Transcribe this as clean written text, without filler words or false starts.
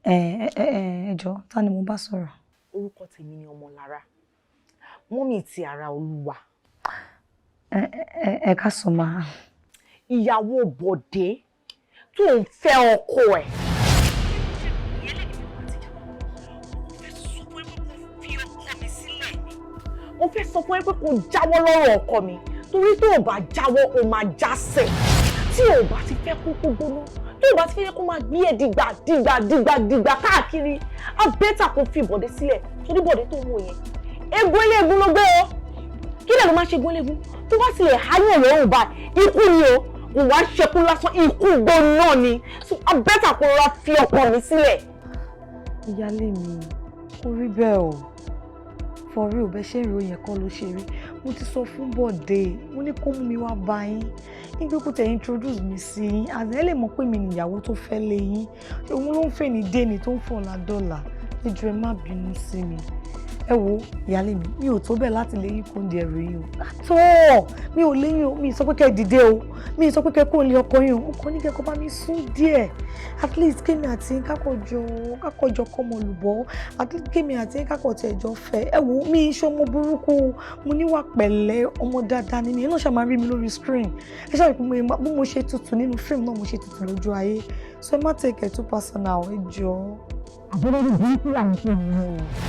Ẹjọ́ ta ni mo bá sọ̀rọ̀? Orúkọ tèmi ni Ọmọlára. Mọ́mì ti ara Olúwa. Ẹ ká sọ máa. Ìyàwó Bọ̀dé tó ń fẹ́ ọkọ ẹ̀. Mo fẹ́ sọ fún ẹ pé kò jáwọ́ lọ́rọ̀ ọkọ mi torí tó o bá jáwọ́ o máa jásẹ̀. Tí o bá ti fẹ́ kó gbóná, tí o bá ti fẹ́ kó máa gbé ẹ dìgbà káàkiri, á bẹ́tà kó fi Bọ̀dé sílẹ̀ torí Bọ̀dé tó ń wò yẹn. Egun eléegun ló gbé o. Kí lè ló máa ṣe egun eléegun? Tó bá ti lè háyàn lọ́rùn báyìí, ikú ni o. Kò wá ṣekú lásán, ikú gbóná ni. So á bẹ́tà kó rọra fi ọkọ mi sílẹ̀. Ìyálé mi, kò rí bẹ́ẹ̀ o. For real, bẹ́ẹ̀ ṣe ìròyìn ẹ̀kọ́ ló ṣe rí. Mo ti sọ fún Bọ̀dé, mo ní kó mú mi wá bá yín. Nígbà kó tẹ̀ introduce mi sí yín, àti ẹ lè mọ̀ pé mi ni ìyàwó tó fẹ́ lé yín. Òun ló ń fẹ́ ní déni tó ń fọ̀ ládọ́là. Ẹ jọ̀ọ́ ẹ má bínú sí mi. Ẹ wo ìyálé mi ò tó bẹ́ẹ̀ láti lé yín kó ń di ẹrù yín o. Àtọ́ mi ò léyìn o, mi sọ pé kẹ́ dìde o, mi sọ pé kẹ́ kó lé ọkọ yín o, ọkọ ní kẹ́kọ̀ọ́ bá mi sún díẹ̀. At least kémi àti kákọ̀jọ kọ́mọ lùbọ́, at least kémi àti kákọ̀tì ẹ̀jọ́ fẹ́. Ẹ wo mi iṣẹ́ ọmọ burúkú, mo níwà pẹ̀lẹ́, ọmọ dáadáa ni mi, ẹ náà ṣáà máa rí mi lórí screen. Ẹ ṣáà rí pé bí mo ṣe tutù nínú fíìmù náà mo ṣe tutù lójú ayé. So ẹ má take it too personal, ẹ jọ̀ọ́. Àbúrò ní burúkú làwọn fún mi.